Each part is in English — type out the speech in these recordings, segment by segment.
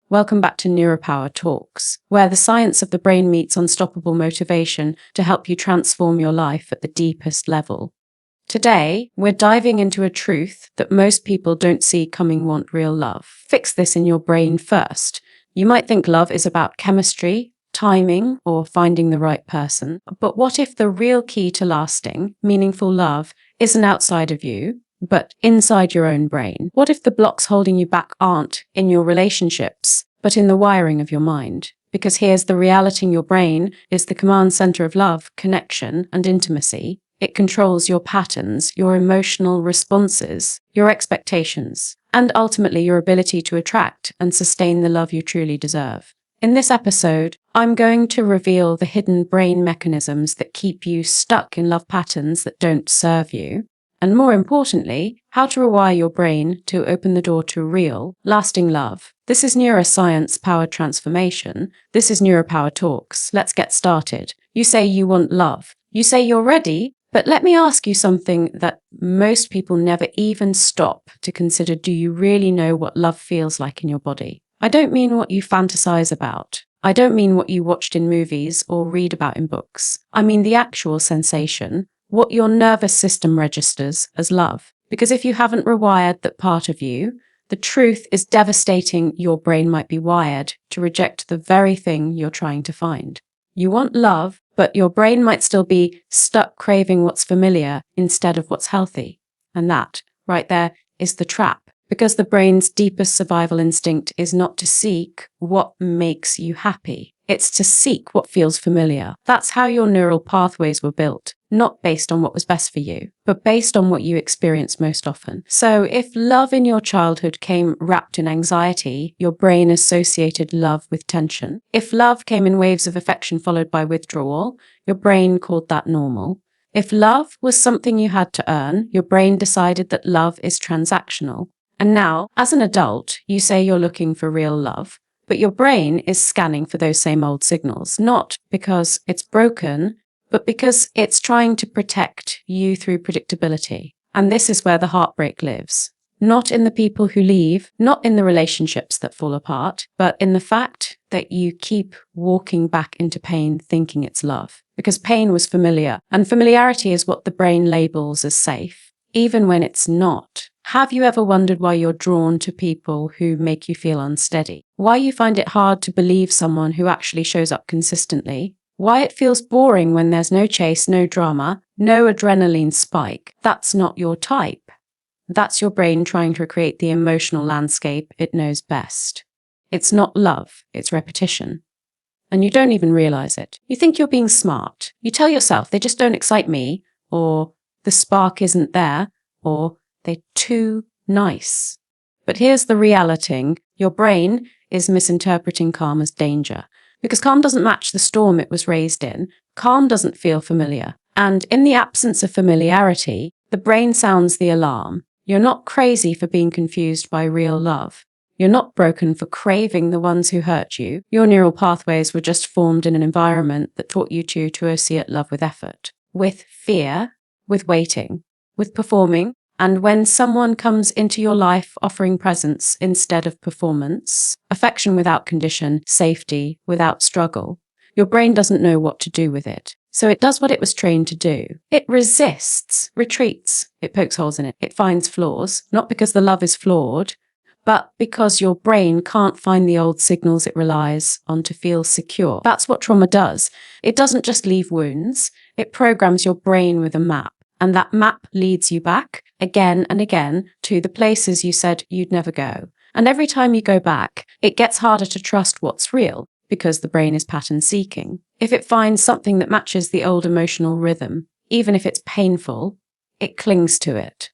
Welcome back to NeuroPower Talks, where the science of the brain meets unstoppable motivation to help you transform your life at the deepest level. Today, we're diving into a truth that most people don't see coming: want real love. Fix this in your brain first. You might think love is about chemistry, timing, or finding the right person. But what if the real key to lasting, meaningful love isn't outside of you, but inside your own brain? What if the blocks holding you back aren't in your relationships, but in the wiring of your mind? Because here's the reality: your brain is the command center of love, connection, and intimacy. It controls your patterns, your emotional responses, your expectations, and ultimately your ability to attract and sustain the love you truly deserve. In this episode, I'm going to reveal the hidden brain mechanisms that keep you stuck in love patterns that don't serve you, and more importantly, how to rewire your brain to open the door to real, lasting love. This is neuroscience-powered transformation. This is NeuroPower Talks. Let's get started. You say you want love. You say you're ready, but let me ask you something that most people never even stop to consider. Do you really know what love feels like in your body? I don't mean what you fantasize about. I don't mean what you watched in movies or read about in books. I mean the actual sensation, what your nervous system registers as love. Because if you haven't rewired that part of you, the truth is devastating. Your brain might be wired to reject the very thing you're trying to find. You want love, but your brain might still be stuck craving what's familiar instead of what's healthy. And that, right there, is the trap. Because the brain's deepest survival instinct is not to seek what makes you happy. It's to seek what feels familiar. That's how your neural pathways were built, not based on what was best for you, but based on what you experienced most often. So if love in your childhood came wrapped in anxiety, your brain associated love with tension. If love came in waves of affection followed by withdrawal, your brain called that normal. If love was something you had to earn, your brain decided that love is transactional. And now, as an adult, you say you're looking for real love, but your brain is scanning for those same old signals, not because it's broken, but because it's trying to protect you through predictability. And this is where the heartbreak lives. Not in the people who leave, not in the relationships that fall apart, but in the fact that you keep walking back into pain thinking it's love. Because pain was familiar, and familiarity is what the brain labels as safe, even when it's not. Have you ever wondered why you're drawn to people who make you feel unsteady? Why you find it hard to believe someone who actually shows up consistently? Why it feels boring when there's no chase, no drama, no adrenaline spike? That's not your type. That's your brain trying to create the emotional landscape it knows best. It's not love, it's repetition. And you don't even realize it. You think you're being smart. You tell yourself they just don't excite me, or the spark isn't there, or they're too nice. But here's the reality. Your brain is misinterpreting calm as danger. Because calm doesn't match the storm it was raised in. Calm doesn't feel familiar. And in the absence of familiarity, the brain sounds the alarm. You're not crazy for being confused by real love. You're not broken for craving the ones who hurt you. Your neural pathways were just formed in an environment that taught you to associate love with effort, with fear, with waiting, with performing. And when someone comes into your life offering presence instead of performance, affection without condition, safety without struggle, your brain doesn't know what to do with it. So it does what it was trained to do. It resists, retreats, it pokes holes in it, it finds flaws, not because the love is flawed, but because your brain can't find the old signals it relies on to feel secure. That's what trauma does. It doesn't just leave wounds, it programs your brain with a map. And that map leads you back again and again to the places you said you'd never go. And every time you go back, it gets harder to trust what's real because the brain is pattern seeking. If it finds something that matches the old emotional rhythm, even if it's painful, it clings to it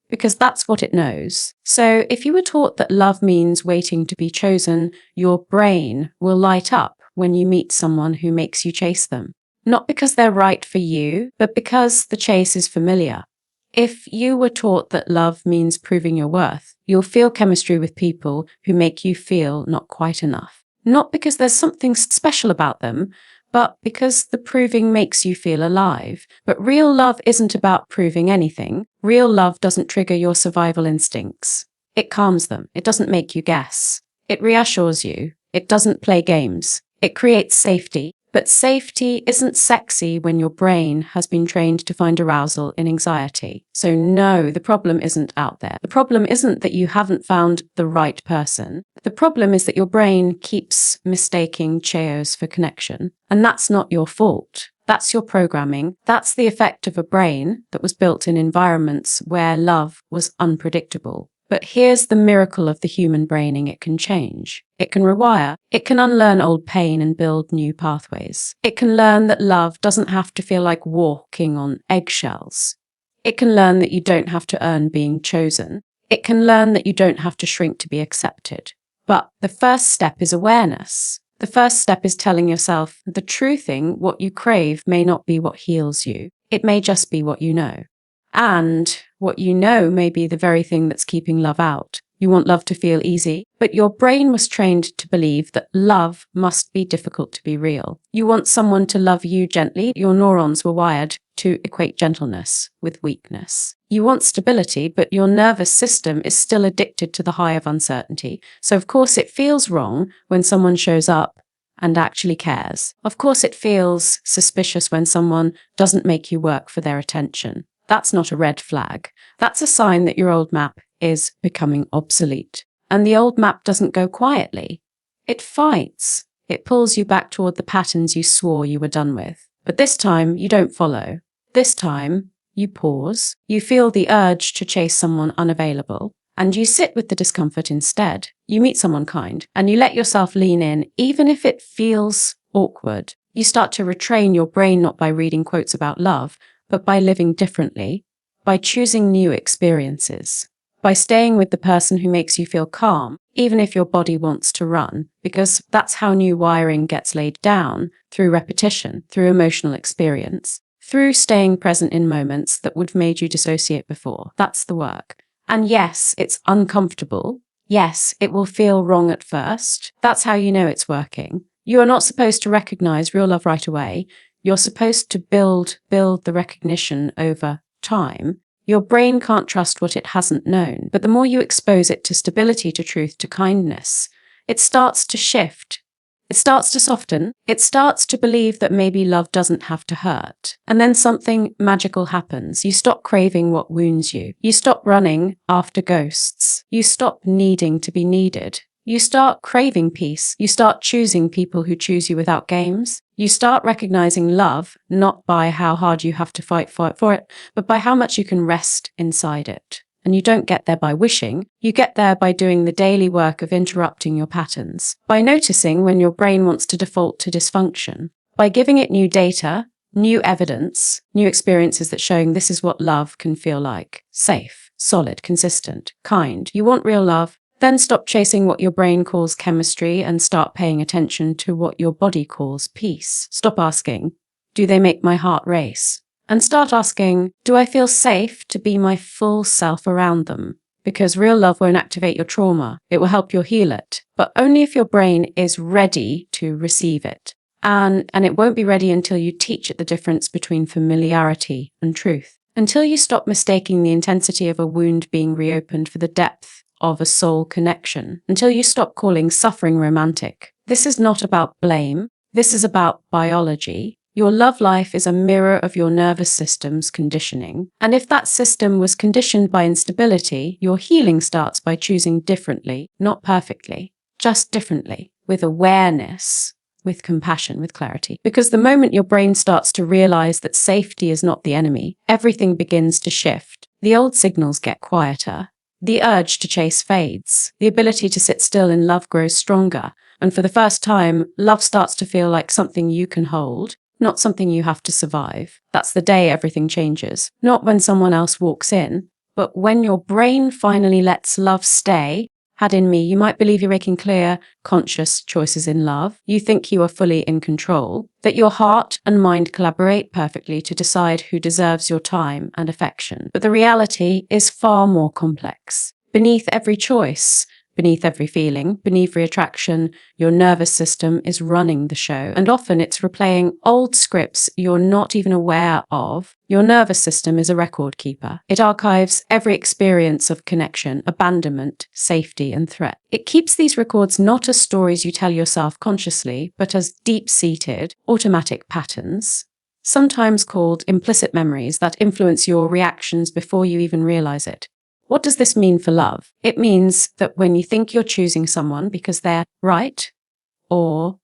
because that's what it knows. So if you were taught that love means waiting to be chosen, your brain will light up when you meet someone who makes you chase them. Not because they're right for you, but because the chase is familiar. If you were taught that love means proving your worth, you'll feel chemistry with people who make you feel not quite enough. Not because there's something special about them, but because the proving makes you feel alive. But real love isn't about proving anything. Real love doesn't trigger your survival instincts. It calms them. It doesn't make you guess. It reassures you. It doesn't play games. It creates safety. But safety isn't sexy when your brain has been trained to find arousal in anxiety. So no, the problem isn't out there. The problem isn't that you haven't found the right person. The problem is that your brain keeps mistaking chaos for connection. And that's not your fault. That's your programming. That's the effect of a brain that was built in environments where love was unpredictable. But here's the miracle of the human braining: it can change. It can rewire. It can unlearn old pain and build new pathways. It can learn that love doesn't have to feel like walking on eggshells. It can learn that you don't have to earn being chosen. It can learn that you don't have to shrink to be accepted. But the first step is awareness. The first step is telling yourself the true thing: what you crave may not be what heals you. It may just be what you know. And what you know may be the very thing that's keeping love out. You want love to feel easy, but your brain was trained to believe that love must be difficult to be real. You want someone to love you gently. Your neurons were wired to equate gentleness with weakness. You want stability, but your nervous system is still addicted to the high of uncertainty. So of course it feels wrong when someone shows up and actually cares. Of course it feels suspicious when someone doesn't make you work for their attention. That's not a red flag. That's a sign that your old map is becoming obsolete. And the old map doesn't go quietly. It fights. It pulls you back toward the patterns you swore you were done with. But this time, you don't follow. This time, you pause. You feel the urge to chase someone unavailable, and you sit with the discomfort instead. You meet someone kind, and you let yourself lean in, even if it feels awkward. You start to retrain your brain not by reading quotes about love, but by living differently, by choosing new experiences, by staying with the person who makes you feel calm, even if your body wants to run, because that's how new wiring gets laid down: through repetition, through emotional experience, through staying present in moments that would have made you dissociate before. That's the work. And yes, it's uncomfortable. Yes, it will feel wrong at first. That's how you know it's working. You are not supposed to recognize real love right away. You're supposed to build the recognition over time. Your brain can't trust what it hasn't known, but the more you expose it to stability, to truth, to kindness, it starts to shift. It starts to soften. It starts to believe that maybe love doesn't have to hurt. And then something magical happens. You stop craving what wounds you. You stop running after ghosts. You stop needing to be needed. You start craving peace. You start choosing people who choose you without games. You start recognizing love not by how hard you have to fight for it, but by how much you can rest inside it. And you don't get there by wishing. You get there by doing the daily work of interrupting your patterns, by noticing when your brain wants to default to dysfunction, by giving it new data, new evidence, new experiences that showing this is what love can feel like: safe, solid, consistent, kind. You want real love? Then stop chasing what your brain calls chemistry and start paying attention to what your body calls peace. Stop asking, do they make my heart race? And start asking, do I feel safe to be my full self around them? Because real love won't activate your trauma. It will help you heal it, but only if your brain is ready to receive it. And it won't be ready until you teach it the difference between familiarity and truth. Until you stop mistaking the intensity of a wound being reopened for the depth of a soul connection. Until you stop calling suffering romantic. This is not about blame. This is about biology. Your love life is a mirror of your nervous system's conditioning. And if that system was conditioned by instability, your healing starts by choosing differently, not perfectly, just differently, with awareness, with compassion, with clarity. Because the moment your brain starts to realize that safety is not the enemy, everything begins to shift. The old signals get quieter. The urge to chase fades. The ability to sit still in love grows stronger. And for the first time, love starts to feel like something you can hold, not something you have to survive. That's the day everything changes. Not when someone else walks in, but when your brain finally lets love stay. Had in me, you might believe you're making clear, conscious choices in love. You think you are fully in control, that your heart and mind collaborate perfectly to decide who deserves your time and affection. But the reality is far more complex. Beneath every choice, Beneath every feeling, beneath every attraction, your nervous system is running the show. And often it's replaying old scripts you're not even aware of. Your nervous system is a record keeper. It archives every experience of connection, abandonment, safety, and threat. It keeps these records not as stories you tell yourself consciously, but as deep-seated, automatic patterns, sometimes called implicit memories that influence your reactions before you even realize it. What does this mean for love? It means that when you think you're choosing someone because they're right or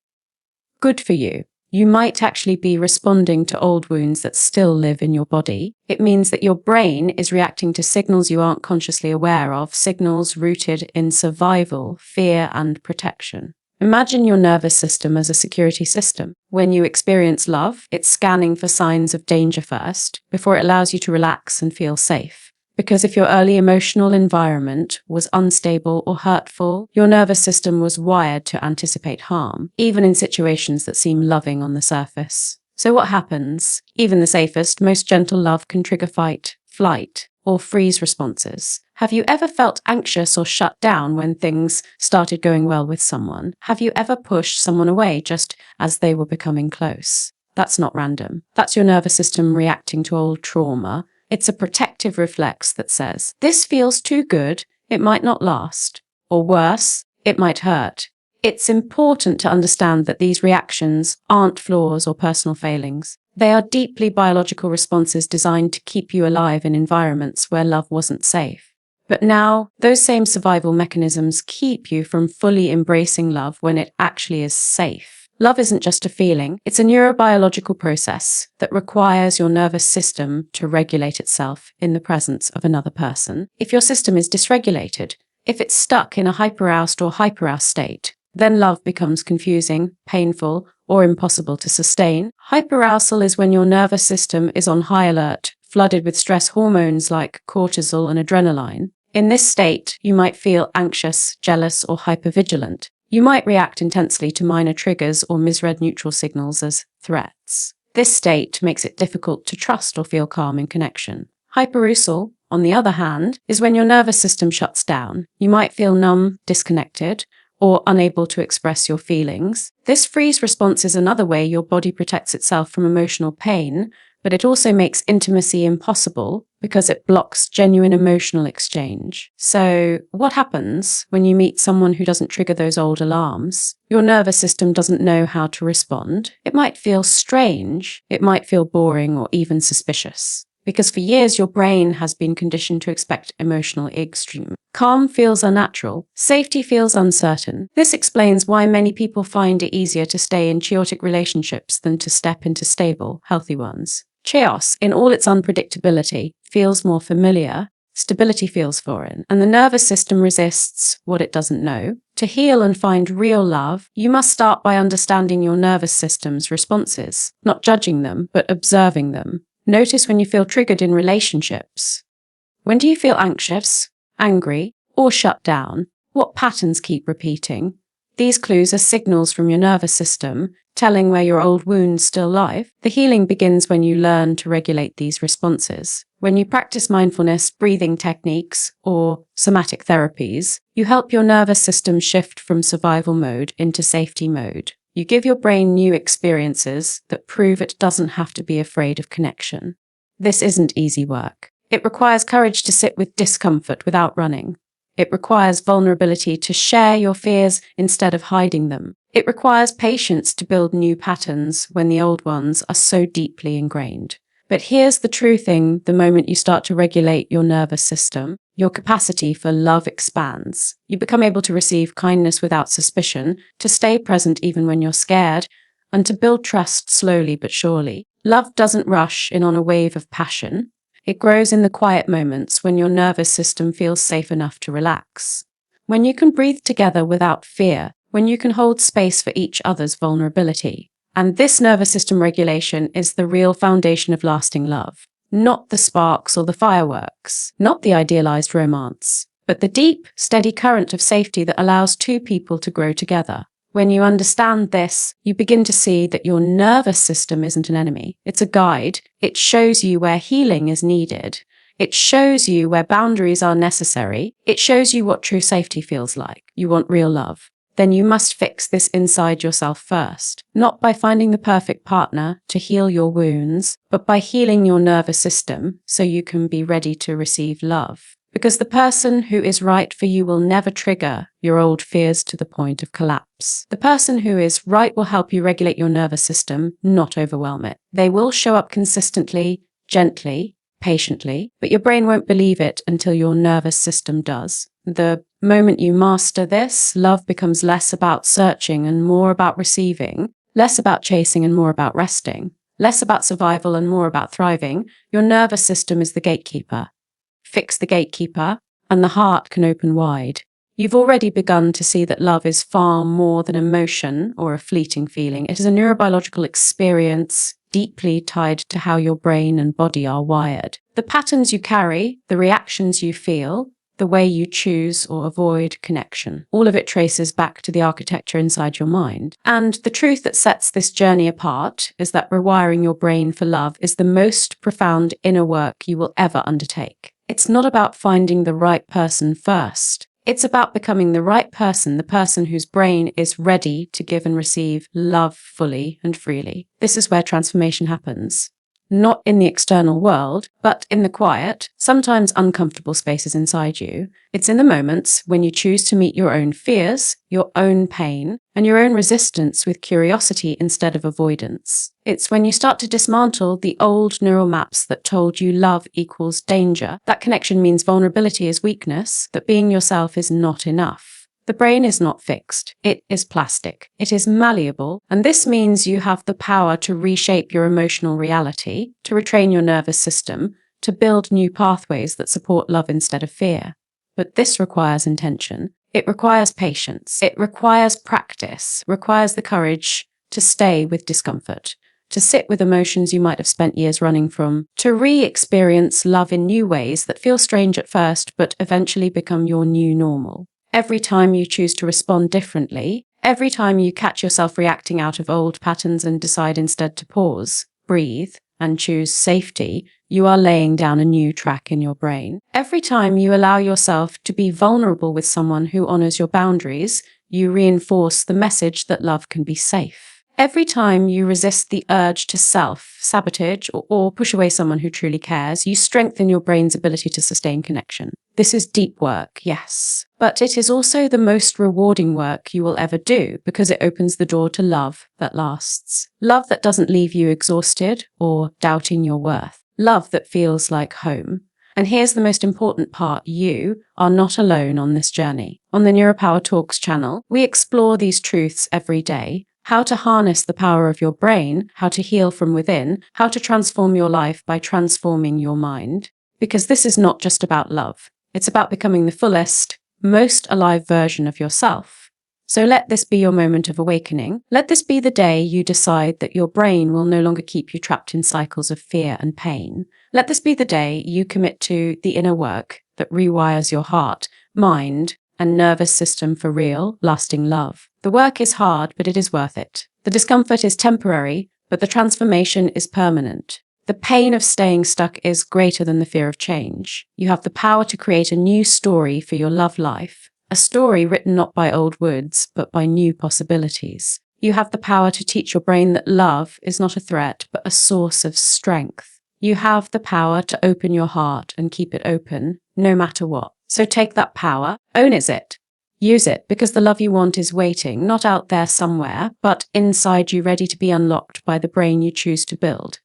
good for you, you might actually be responding to old wounds that still live in your body. It means that your brain is reacting to signals you aren't consciously aware of, signals rooted in survival, fear, and protection. Imagine your nervous system as a security system. When you experience love, it's scanning for signs of danger first, before it allows you to relax and feel safe. Because if your early emotional environment was unstable or hurtful, your nervous system was wired to anticipate harm, even in situations that seem loving on the surface. So what happens? Even the safest, most gentle love can trigger fight, flight, or freeze responses. Have you ever felt anxious or shut down when things started going well with someone? Have you ever pushed someone away just as they were becoming close? That's not random. That's your nervous system reacting to old trauma. It's a protective reflex that says, this feels too good, it might not last. Or worse, it might hurt. It's important to understand that these reactions aren't flaws or personal failings. They are deeply biological responses designed to keep you alive in environments where love wasn't safe. But now, those same survival mechanisms keep you from fully embracing love when it actually is safe. Love isn't just a feeling, it's a neurobiological process that requires your nervous system to regulate itself in the presence of another person. If your system is dysregulated, if it's stuck in a hyperaroused or hyperaroused state, then love becomes confusing, painful, or impossible to sustain. Hyperarousal is when your nervous system is on high alert, flooded with stress hormones like cortisol and adrenaline. In this state, you might feel anxious, jealous, or hypervigilant. You might react intensely to minor triggers or misread neutral signals as threats. This state makes it difficult to trust or feel calm in connection. Hyperarousal, on the other hand, is when your nervous system shuts down. You might feel numb, disconnected, or unable to express your feelings. This freeze response is another way your body protects itself from emotional pain, but it also makes intimacy impossible because it blocks genuine emotional exchange. So what happens when you meet someone who doesn't trigger those old alarms? Your nervous system doesn't know how to respond. It might feel strange, it might feel boring or even suspicious. Because for years your brain has been conditioned to expect emotional extreme. Calm feels unnatural. Safety feels uncertain. This explains why many people find it easier to stay in chaotic relationships than to step into stable, healthy ones. Chaos, in all its unpredictability, feels more familiar. Stability feels foreign, and the nervous system resists what it doesn't know. To heal and find real love, you must start by understanding your nervous system's responses, not judging them, but observing them. Notice when you feel triggered in relationships. When do you feel anxious, angry, or shut down? What patterns keep repeating? These clues are signals from your nervous system, telling where your old wounds still lie. The healing begins when you learn to regulate these responses. When you practice mindfulness, breathing techniques, or somatic therapies, you help your nervous system shift from survival mode into safety mode. You give your brain new experiences that prove it doesn't have to be afraid of connection. This isn't easy work. It requires courage to sit with discomfort without running. It requires vulnerability to share your fears instead of hiding them. It requires patience to build new patterns when the old ones are so deeply ingrained. But here's the true thing: the moment you start to regulate your nervous system, your capacity for love expands. You become able to receive kindness without suspicion, to stay present even when you're scared, and to build trust slowly but surely. Love doesn't rush in on a wave of passion. It grows in the quiet moments when your nervous system feels safe enough to relax. When you can breathe together without fear, when you can hold space for each other's vulnerability. And this nervous system regulation is the real foundation of lasting love. Not the sparks or the fireworks, not the idealized romance, but the deep, steady current of safety that allows two people to grow together. When you understand this, you begin to see that your nervous system isn't an enemy. It's a guide. It shows you where healing is needed. It shows you where boundaries are necessary. It shows you what true safety feels like. You want real love. Then you must fix this inside yourself first, not by finding the perfect partner to heal your wounds, but by healing your nervous system so you can be ready to receive love. Because the person who is right for you will never trigger your old fears to the point of collapse. The person who is right will help you regulate your nervous system, not overwhelm it. They will show up consistently, gently, patiently, but your brain won't believe it until your nervous system does. The moment you master this, love becomes less about searching and more about receiving, less about chasing and more about resting, less about survival and more about thriving. Your nervous system is the gatekeeper. Fix the gatekeeper, and the heart can open wide. You've already begun to see that love is far more than emotion or a fleeting feeling. It is a neurobiological experience deeply tied to how your brain and body are wired. The patterns you carry, the reactions you feel, the way you choose or avoid connection, all of it traces back to the architecture inside your mind. And the truth that sets this journey apart is that rewiring your brain for love is the most profound inner work you will ever undertake. It's not about finding the right person first. It's about becoming the right person, the person whose brain is ready to give and receive love fully and freely. This is where transformation happens. Not in the external world, but in the quiet, sometimes uncomfortable spaces inside you. It's in the moments when you choose to meet your own fears, your own pain, and your own resistance with curiosity instead of avoidance. It's when you start to dismantle the old neural maps that told you love equals danger, that connection means vulnerability is weakness, that being yourself is not enough. The brain is not fixed. It is plastic. It is malleable, and this means you have the power to reshape your emotional reality, to retrain your nervous system, to build new pathways that support love instead of fear. But this requires intention. It requires patience. It requires practice, requires the courage to stay with discomfort, to sit with emotions you might have spent years running from, to re-experience love in new ways that feel strange at first, but eventually become your new normal. Every time you choose to respond differently, every time you catch yourself reacting out of old patterns and decide instead to pause, breathe, and choose safety, you are laying down a new track in your brain. Every time you allow yourself to be vulnerable with someone who honors your boundaries, you reinforce the message that love can be safe. Every time you resist the urge to sabotage or push away someone who truly cares, you strengthen your brain's ability to sustain connection. This is deep work, yes, but it is also the most rewarding work you will ever do because it opens the door to love that lasts. Love that doesn't leave you exhausted or doubting your worth. Love that feels like home. And here's the most important part, you are not alone on this journey. On the NeuroPower Talks channel, we explore these truths every day. How to harness the power of your brain, how to heal from within, how to transform your life by transforming your mind. Because this is not just about love. It's about becoming the fullest, most alive version of yourself. So let this be your moment of awakening. Let this be the day you decide that your brain will no longer keep you trapped in cycles of fear and pain. Let this be the day you commit to the inner work that rewires your heart, mind, and nervous system for real, lasting love. The work is hard, but it is worth it. The discomfort is temporary, but the transformation is permanent. The pain of staying stuck is greater than the fear of change. You have the power to create a new story for your love life, a story written not by old words, but by new possibilities. You have the power to teach your brain that love is not a threat, but a source of strength. You have the power to open your heart and keep it open, no matter what. So take that power, own it, use it, because the love you want is waiting, not out there somewhere, but inside you, ready to be unlocked by the brain you choose to build.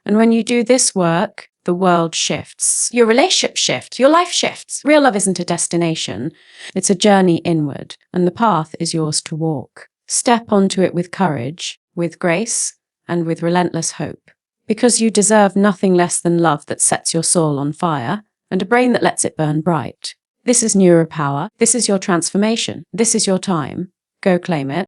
And when you do this work, the world shifts. Your relationship shifts, your life shifts. Real love isn't a destination, it's a journey inward, and the path is yours to walk. Step onto it with courage, with grace, and with relentless hope. Because you deserve nothing less than love that sets your soul on fire, and a brain that lets it burn bright. This is NeuroPower. This is your transformation. This is your time. Go claim it.